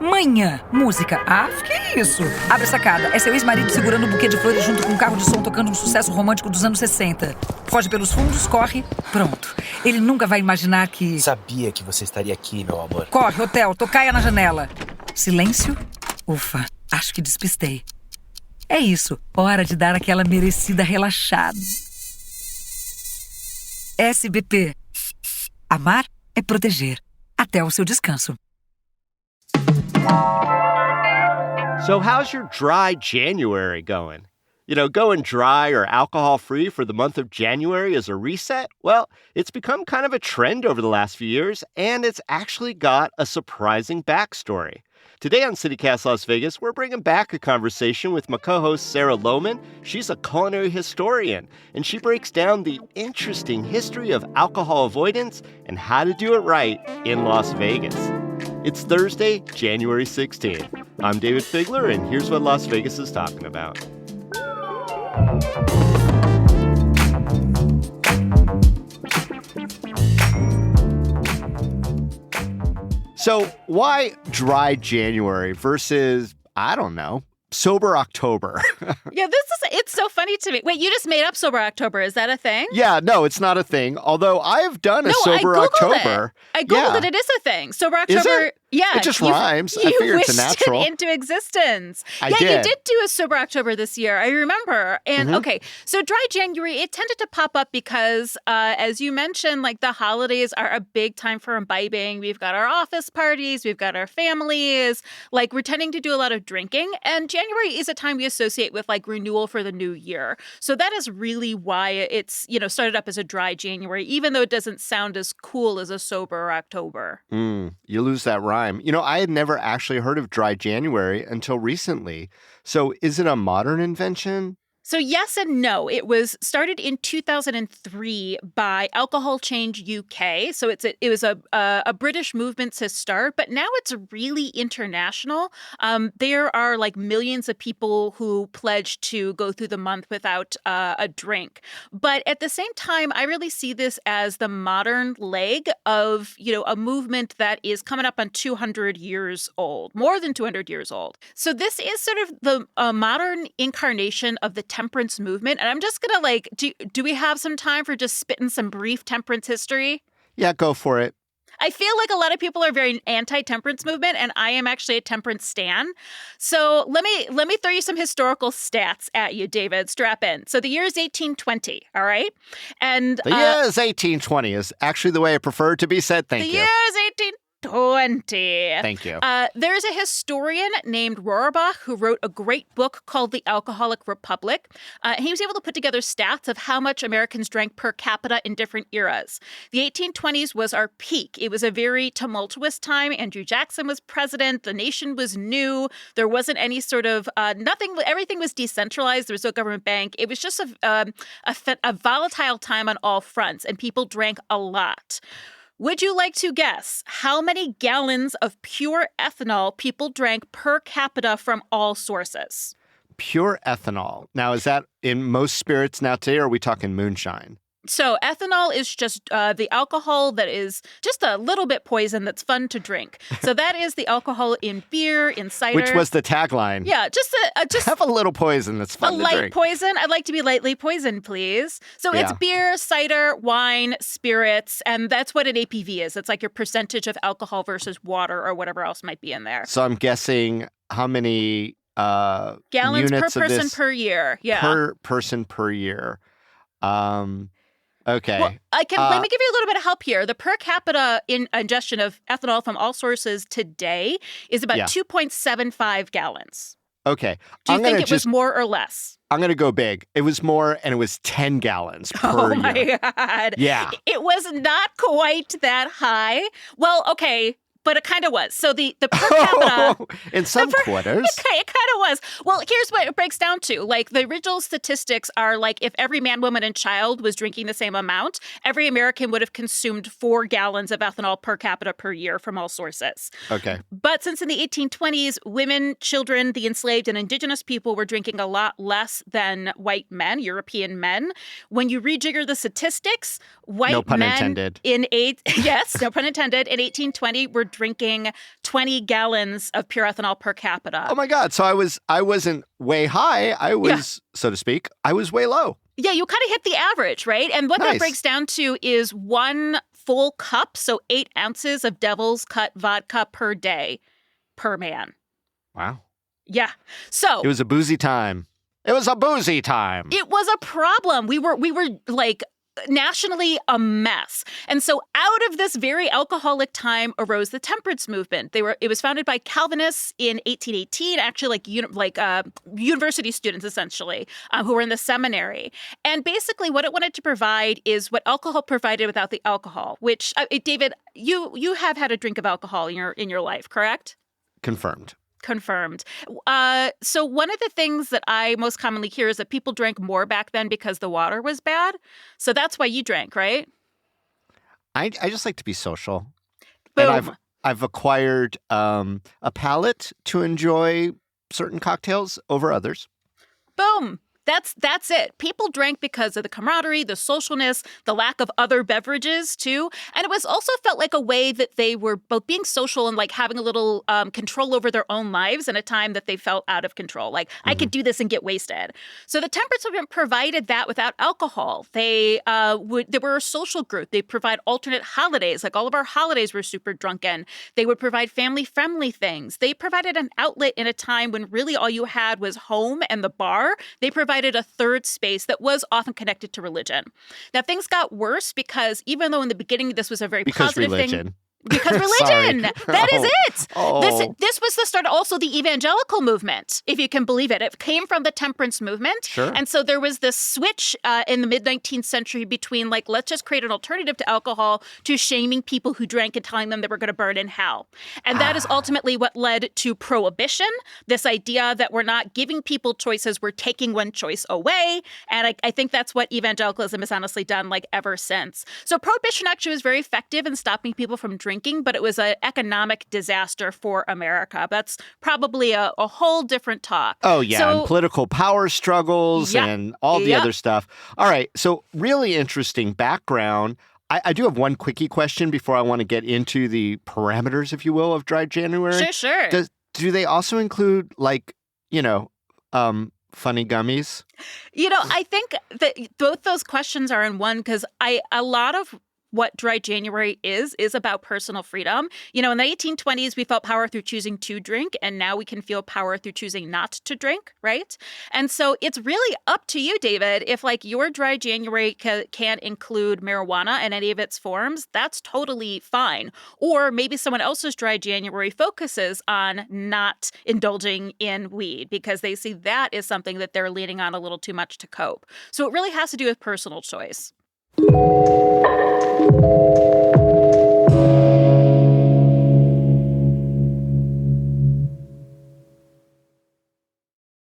Manhã, música. Ah, que isso? Abre a sacada. É seu ex-marido segurando um buquê de flores junto com um carro de som tocando um sucesso romântico dos anos 60. Foge pelos fundos, corre. Pronto. Ele nunca vai imaginar que... Sabia que você estaria aqui, meu amor. Corre, hotel, tocaia na janela. Silêncio? Ufa, acho que despistei. É isso, hora de dar aquela merecida relaxada. SBP. Amar é proteger. Até o seu descanso. So how's your dry January going? You know, going dry or alcohol-free for the month of January as a reset? Well, it's become kind of a trend over the last few years, and it's actually got a surprising backstory. Today on CityCast Las Vegas, we're bringing back a conversation with my co-host Sarah Lohman. She's a culinary historian, and she breaks down the interesting history of alcohol avoidance and how to do it right in Las Vegas. It's Thursday, January 16th. I'm Dayvid Figler, and here's what Las Vegas is talking about. So why dry January versus, I don't know, sober October? Yeah, it's so funny to me. Wait, you just made up sober October. Is that a thing? Yeah, no, it's not a thing. Although I've done a sober October. I Googled it. It is a thing. Sober October. Is it? Yeah. It just rhymes. I figure it's a natural. You wished it into existence. I did. You did do a sober October this year. I remember. And okay, so dry January, it tended to pop up because, as you mentioned, like the holidays are a big time for imbibing. We've got our office parties. We've got our families. Like we're tending to do a lot of drinking. And January is a time we associate with like renewal for the new year. So that is really why it's, started up as a dry January, even though it doesn't sound as cool as a sober October. You lose that rhyme. I had never actually heard of dry January until recently. So is it a modern invention? So yes and no. It was started in 2003 by Alcohol Change UK. So it was a British movement to start, but now it's really international. There are like millions of people who pledge to go through the month without a drink. But at the same time, I really see this as the modern leg of, a movement that is coming up on 200 years old, more than 200 years old. So this is sort of the modern incarnation of the temperance movement. And I'm just going to do we have some time for just spitting some brief temperance history? Yeah, go for it. I feel like a lot of people are very anti-temperance movement, and I am actually a temperance stan. So let me throw you some historical stats at you, Dayvid. Strap in. So the year is 1820, all right? And the year is 1820 is actually the way I prefer it to be said. Thank you. The year is 1820. Thank you. There's a historian named Rohrbach who wrote a great book called The Alcoholic Republic. He was able to put together stats of how much Americans drank per capita in different eras. The 1820s was our peak. It was a very tumultuous time. Andrew Jackson was president. The nation was new. There wasn't any sort of nothing. Everything was decentralized. There was no government bank. It was just a volatile time on all fronts, and people drank a lot. Would you like to guess how many gallons of pure ethanol people drank per capita from all sources? Pure ethanol. Now, is that in most spirits now today, or are we talking moonshine? So ethanol is just the alcohol that is just a little bit poison that's fun to drink. So that is the alcohol in beer, in cider. Which was the tagline. Yeah, just have a little poison that's fun to drink. A light poison. I'd like to be lightly poisoned, please. So it's beer, cider, wine, spirits, and that's what an APV is. It's like your percentage of alcohol versus water or whatever else might be in there. So I'm guessing how many gallons units per person per year. Yeah. Per person per year. Okay. Well, let me give you a little bit of help here. The per capita ingestion of ethanol from all sources today is about 2.75 gallons. Okay. Do you think it was more or less? I'm going to go big. It was more, and it was 10 gallons per year. Oh, my God. Yeah. It was not quite that high. Well, okay. But it kind of was. So the per capita... in some quarters. It kind of was. Well, here's what it breaks down to. Like, the original statistics are like if every man, woman, and child was drinking the same amount, every American would have consumed 4 gallons of ethanol per capita per year from all sources. Okay. But since in the 1820s, women, children, the enslaved, and indigenous people were drinking a lot less than white men, European men. When you rejigger the statistics, white men... No pun intended. Yes, no pun intended. In 1820, were drinking 20 gallons of pure ethanol per capita. Oh my God. So I wasn't way high. I was, so to speak, I was way low. Yeah, you kind of hit the average, right? And what that breaks down to is 1 full cup, so 8 ounces of Devil's Cut vodka per day per man. Wow. Yeah. So it was a boozy time. It was a boozy time. It was a problem. We were like nationally a mess. And so out of this very alcoholic time arose the temperance movement. It was founded by Calvinists in 1818, actually university students essentially, who were in the seminary. And basically what it wanted to provide is what alcohol provided without the alcohol, which David, you have had a drink of alcohol in your life, correct? Confirmed. So one of the things that I most commonly hear is that people drank more back then because the water was bad. So that's why you drank, right? I just like to be social. Boom. And I've acquired a palate to enjoy certain cocktails over others. Boom. That's it. People drank because of the camaraderie, the socialness, the lack of other beverages, too. And it was also felt like a way that they were both being social and like having a little control over their own lives in a time that they felt out of control. Like, I could do this and get wasted. So the temperance movement provided that without alcohol. They were a social group. They provide alternate holidays. Like all of our holidays were super drunken. They would provide family-friendly things. They provided an outlet in a time when really all you had was home and the bar. They provided a third space that was often connected to religion. Now, things got worse because even though in the beginning this was a very positive thing. Because religion. That is it. Oh. This was the start also the evangelical movement, if you can believe it. It came from the temperance movement. Sure. And so there was this switch in the mid-19th century between like, let's just create an alternative to alcohol to shaming people who drank and telling them they were going to burn in hell. And that is ultimately what led to prohibition, this idea that we're not giving people choices, we're taking one choice away. And I think that's what evangelicalism has honestly done like ever since. So prohibition actually was very effective in stopping people from drinking, but it was an economic disaster for America. That's probably a whole different talk. Oh, yeah. So, and political power struggles and all the other stuff. All right. So really interesting background. I do have one quickie question before I want to get into the parameters, if you will, of Dry January. Sure. Do they also include like, funny gummies? I think that both those questions are in one because a lot of what Dry January is about personal freedom. In the 1820s, we felt power through choosing to drink, and now we can feel power through choosing not to drink, right? And so it's really up to you, David. If like your Dry January can include marijuana in any of its forms, that's totally fine. Or maybe someone else's Dry January focuses on not indulging in weed because they see that is something that they're leaning on a little too much to cope. So it really has to do with personal choice.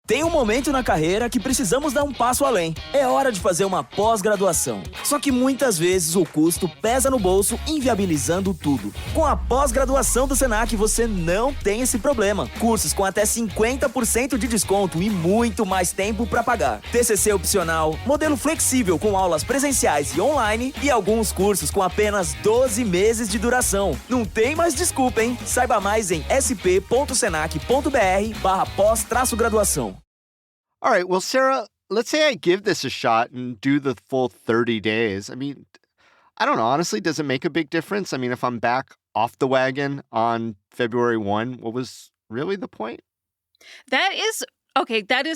Tem um momento na carreira que precisamos dar um passo além. É hora de fazer uma pós-graduação. Só que muitas vezes o custo pesa no bolso, inviabilizando tudo. Com a pós-graduação do Senac, você não tem esse problema. Cursos com até 50% de desconto e muito mais tempo para pagar. TCC opcional, modelo flexível com aulas presenciais e online e alguns cursos com apenas 12 meses de duração. Não tem mais desculpa, hein? Saiba mais em sp.senac.br/pós-graduação. All right. Well, Sarah, let's say I give this a shot and do the full 30 days. I mean, I don't know. Honestly, does it make a big difference? I mean, if I'm back off the wagon on February 1, what was really the point? That is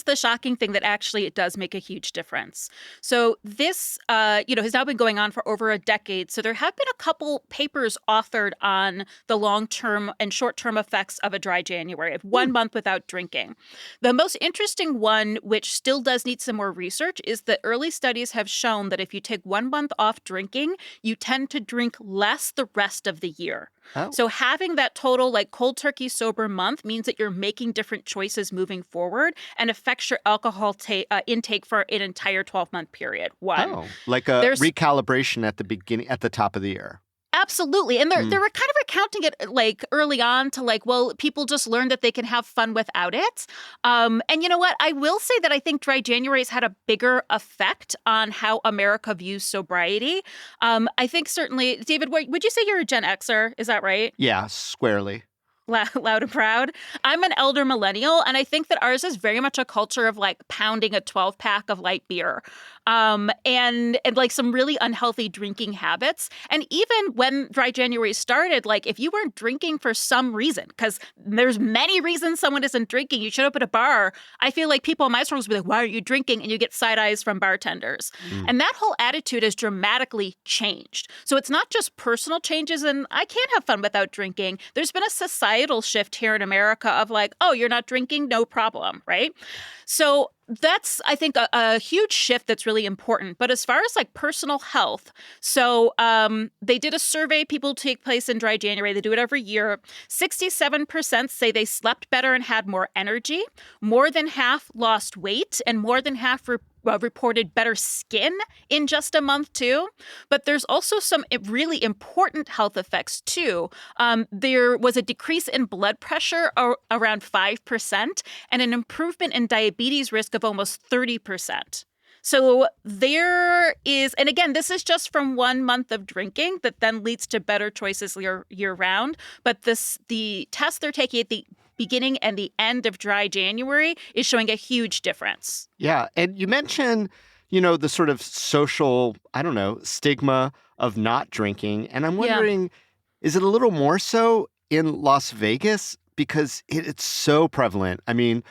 the shocking thing that actually it does make a huge difference. So this, has now been going on for over a decade. So there have been a couple papers authored on the long-term and short-term effects of a dry January, of 1 month without drinking. The most interesting one, which still does need some more research, is that early studies have shown that if you take 1 month off drinking, you tend to drink less the rest of the year. Oh. So having that total like cold turkey sober month means that you're making different choices moving forward and affects your alcohol intake for an entire 12-month period. One. Oh, like a recalibration at the beginning, at the top of the year. Absolutely. And they were kind of recounting it like early on to like, well, people just learned that they can have fun without it. And you know what? I will say that I think dry January has had a bigger effect on how America views sobriety. I think certainly, Dayvid, would you say you're a Gen Xer? Is that right? Yeah, squarely. Loud and proud. I'm an elder millennial, and I think that ours is very much a culture of like pounding a 12-pack of light beer, and like some really unhealthy drinking habits. And even when dry January started, like if you weren't drinking for some reason, because there's many reasons someone isn't drinking, you showed up at a bar. I feel like people in my circles would be like, "Why aren't you drinking?" And you get side eyes from bartenders. And that whole attitude has dramatically changed. So it's not just personal changes, and I can't have fun without drinking. There's been a societal shift here in America of like, oh, you're not drinking, no problem, right? So that's, I think, a huge shift that's really important. But as far as like personal health, so they did a survey people take place in dry January. They do it every year. 67% say they slept better and had more energy. More than half lost weight, and more than half reported better skin in just a month, too. But there's also some really important health effects, too. There was a decrease in blood pressure around 5% and an improvement in diabetes risk of almost 30%. So there is, and again, this is just from 1 month of drinking that then leads to better choices year round. But the test they're taking at the beginning and the end of dry January is showing a huge difference. Yeah. And you mentioned, the sort of social, stigma of not drinking. And I'm wondering, is it a little more so in Las Vegas? Because it's so prevalent. I mean,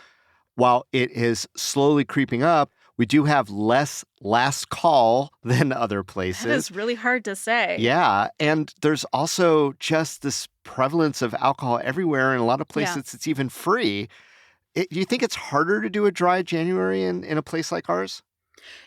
while it is slowly creeping up, we do have less last call than other places. That is really hard to say. Yeah. And there's also just this prevalence of alcohol everywhere. In a lot of places, it's even free. Do you think it's harder to do a dry January in a place like ours?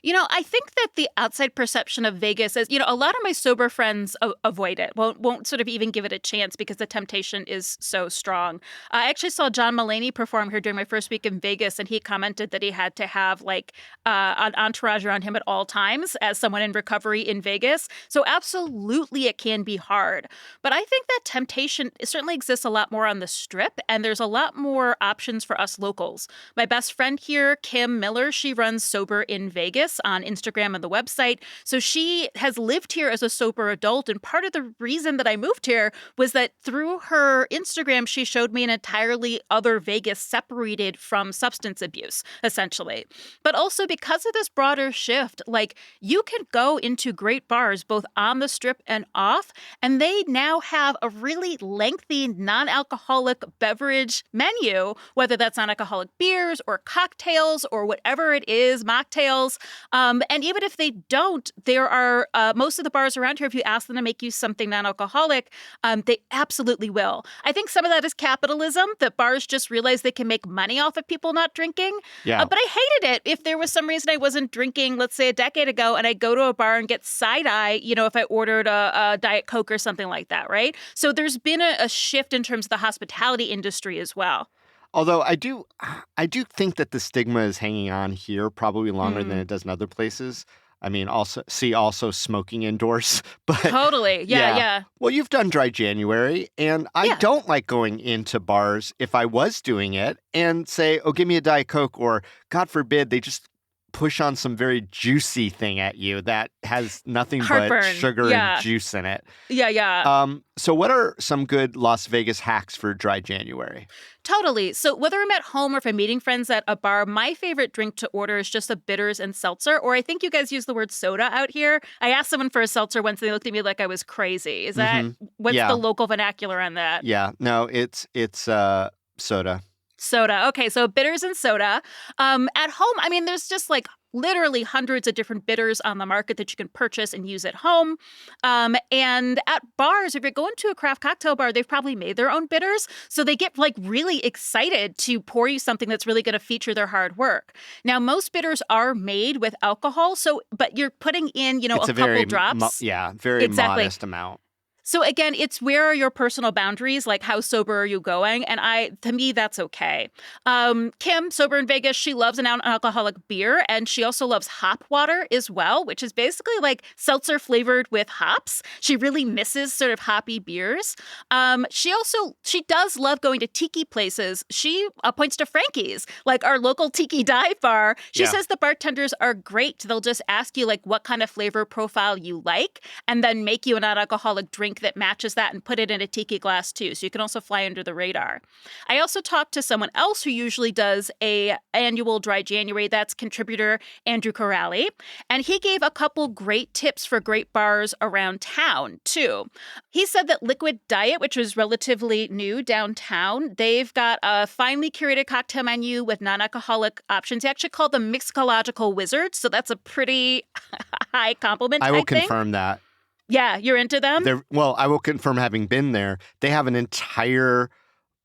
I think that the outside perception of Vegas is, a lot of my sober friends avoid it, won't sort of even give it a chance because the temptation is so strong. I actually saw John Mulaney perform here during my first week in Vegas, and he commented that he had to have like an entourage around him at all times as someone in recovery in Vegas. So absolutely it can be hard. But I think that temptation certainly exists a lot more on the Strip, and there's a lot more options for us locals. My best friend here, Kim Miller, she runs Sober in Vegas on Instagram and the website. So she has lived here as a sober adult. And part of the reason that I moved here was that through her Instagram, she showed me an entirely other Vegas separated from substance abuse, essentially. But also because of this broader shift, like you can go into great bars both on the Strip and off, and they now have a really lengthy non-alcoholic beverage menu, whether that's non-alcoholic beers or cocktails or whatever it is, mocktails. And even if they don't, there are most of the bars around here, if you ask them to make you something non-alcoholic, they absolutely will. I think some of that is capitalism, that bars just realize they can make money off of people not drinking. Yeah. But I hated it if there was some reason I wasn't drinking, let's say a decade ago, and I go to a bar and get side-eye, if I ordered a Diet Coke or something like that, right? So there's been a shift in terms of the hospitality industry as well. Although I do think that the stigma is hanging on here probably longer than it does in other places. I mean, also smoking indoors. But totally. Yeah. Well, you've done dry January, and I don't like going into bars if I was doing it and say, oh, give me a Diet Coke, or God forbid, they just push on some very juicy thing at you that has nothing Heartburn. but sugar and juice in it. Yeah. So what are some good Las Vegas hacks for dry January? Totally. So whether I'm at home or if I'm meeting friends at a bar, my favorite drink to order is just a bitters and seltzer, or I think you guys use the word soda out here. I asked someone for a seltzer once and they looked at me like I was crazy. Is that, what's the local vernacular on that? Yeah, no, it's soda. Soda. Okay, so bitters and soda. At home, I mean, there's just like literally hundreds of different bitters on the market that you can purchase and use at home. And at bars, if you're going to a craft cocktail bar, they've probably made their own bitters. So they get like really excited to pour you something that's really going to feature their hard work. Now, most bitters are made with alcohol. But you're putting in, a couple drops. Very modest amount. So again, it's where are your personal boundaries? Like how sober are you going? And to me, that's okay. Kim, sober in Vegas, she loves an alcoholic beer, and she also loves hop water as well, which is basically like seltzer flavored with hops. She really misses sort of hoppy beers. She does love going to tiki places. She points to Frankie's, like our local tiki dive bar. She says the bartenders are great. They'll just ask you like what kind of flavor profile you like, and then make you an non-alcoholic drink that matches that and put it in a tiki glass too. So you can also fly under the radar. I also talked to someone else who usually does a annual Dry January. That's contributor Andrew Corrali. And he gave a couple great tips for great bars around town too. He said that Liquid Diet, which was relatively new downtown, they've got a finely curated cocktail menu with non-alcoholic options. He actually called them mixological wizards. So that's a pretty high compliment, I will think. confirm that. Yeah, you're into them? Well, I will confirm, having been there, they have an entire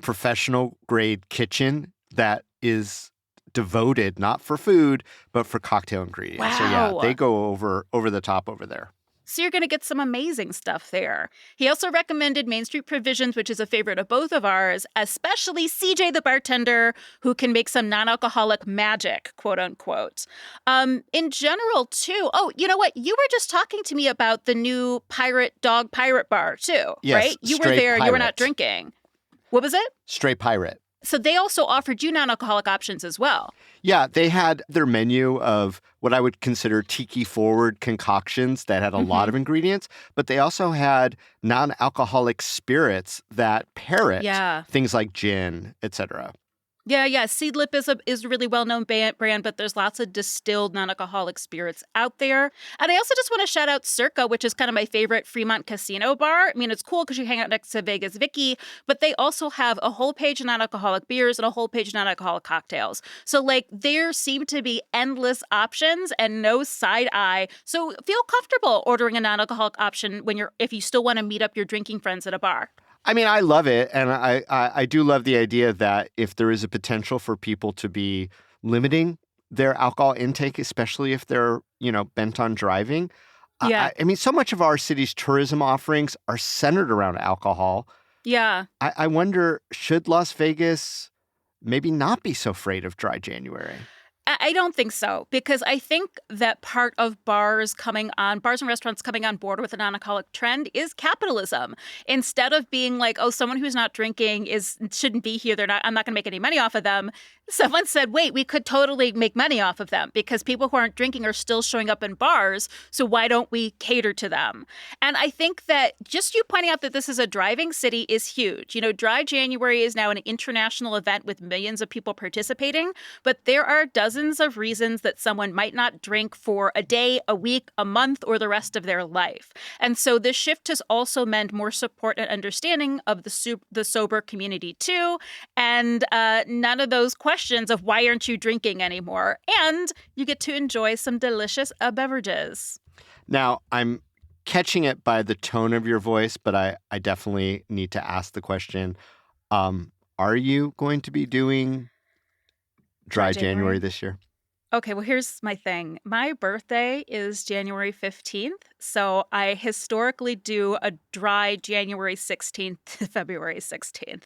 professional grade kitchen that is devoted not for food, but for cocktail ingredients. Wow. So yeah, they go over the top over there. So you're going to get some amazing stuff there. He also recommended Main Street Provisions, which is a favorite of both of ours, especially CJ the bartender, who can make some non-alcoholic magic, quote unquote. In general, too. Oh, you know what? You were just talking to me about the new Pirate bar, too, yes, right? You were there and you were not drinking. What was it? Straight Pirate. So they also offered you non-alcoholic options as well. Yeah, they had their menu of what I would consider tiki-forward concoctions that had a lot of ingredients, but they also had non-alcoholic spirits that parrot things like gin, etc. Yeah. Seedlip is a really well-known brand, but there's lots of distilled non-alcoholic spirits out there. And I also just want to shout out Circa, which is kind of my favorite Fremont casino bar. I mean, it's cool because you hang out next to Vegas Vicky, but they also have a whole page of non-alcoholic beers and a whole page of non-alcoholic cocktails. So, like, there seem to be endless options and no side eye. So feel comfortable ordering a non-alcoholic option if you still want to meet up your drinking friends at a bar. I mean, I love it. And I do love the idea that if there is a potential for people to be limiting their alcohol intake, especially if they're, bent on driving. Yeah. I mean, so much of our city's tourism offerings are centered around alcohol. Yeah. I wonder, should Las Vegas maybe not be so afraid of Dry January? I don't think so, because I think that part of bars and restaurants coming on board with a non-alcoholic trend is capitalism. Instead of being like, oh, someone who's not drinking shouldn't be here. I'm not going to make any money off of them. Someone said, wait, we could totally make money off of them because people who aren't drinking are still showing up in bars. So why don't we cater to them? And I think that just you pointing out that this is a driving city is huge. Dry January is now an international event with millions of people participating, but there are dozens of reasons that someone might not drink for a day, a week, a month, or the rest of their life. And so this shift has also meant more support and understanding of the sober community too. And none of those questions of why aren't you drinking anymore? And you get to enjoy some delicious beverages. Now, I'm catching it by the tone of your voice, but I definitely need to ask the question, are you going to be doing Dry January this year? Okay, well, here's my thing. My birthday is January 15th, so I historically do a dry January 16th to February 16th.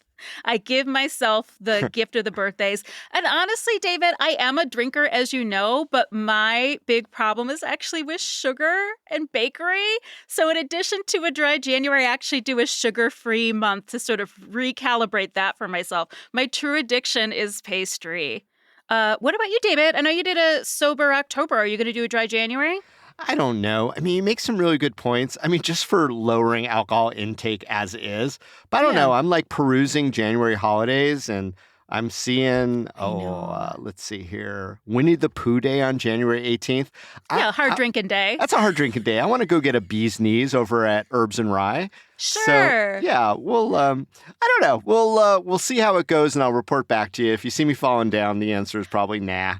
I give myself the gift of the birthdays. And honestly, Dayvid, I am a drinker, as you know, but my big problem is actually with sugar and bakery. So in addition to a dry January, I actually do a sugar-free month to sort of recalibrate that for myself. My true addiction is pastry. What about you, Dayvid? I know you did a sober October. Are you going to do a dry January? I don't know. I mean, you make some really good points. I mean, just for lowering alcohol intake as is. But I don't know. I'm like perusing January holidays and I'm seeing, let's see here, Winnie the Pooh Day on January 18th. Hard drinking day. That's a hard drinking day. I want to go get a bee's knees over at Herbs and Rye. Sure. So, yeah, we'll, I don't know. We'll see how it goes and I'll report back to you. If you see me falling down, the answer is probably nah.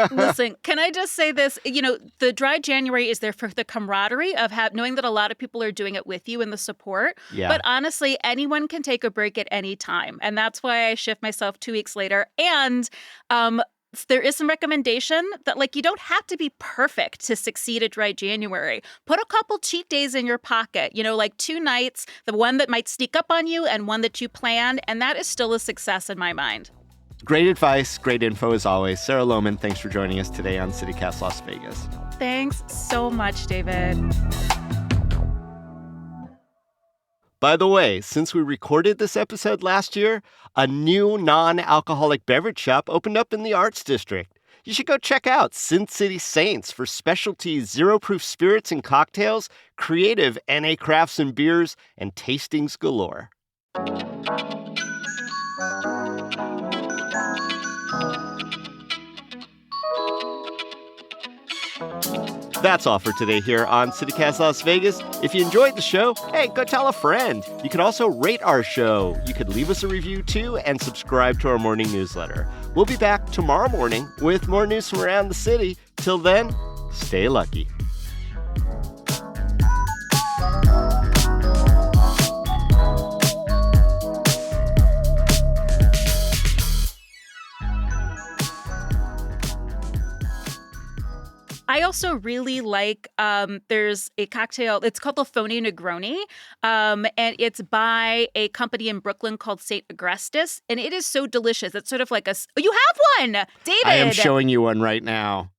Listen, can I just say this? The dry January is there for the camaraderie of knowing that a lot of people are doing it with you and the support. Yeah. But honestly, anyone can take a break at any time. And that's why I shift myself 2 weeks later. And There is some recommendation that, like, you don't have to be perfect to succeed at Dry January. Put a couple cheat days in your pocket, like 2 nights, the one that might sneak up on you and one that you planned, and that is still a success in my mind. Great advice, great info as always. Sarah Lohman, thanks for joining us today on CityCast Las Vegas. Thanks so much, David. By the way, since we recorded this episode last year, a new non-alcoholic beverage shop opened up in the Arts District. You should go check out Sin City Saints for specialty zero-proof spirits and cocktails, creative NA crafts and beers, and tastings galore. That's all for today here on CityCast Las Vegas. If you enjoyed the show, hey, go tell a friend. You can also rate our show. You could leave us a review too and subscribe to our morning newsletter. We'll be back tomorrow morning with more news from around the city. Till then, stay lucky. I also really like, there's a cocktail, it's called the Phony Negroni, and it's by a company in Brooklyn called St. Agrestis, and it is so delicious. It's sort of like you have one, David! I am showing you one right now.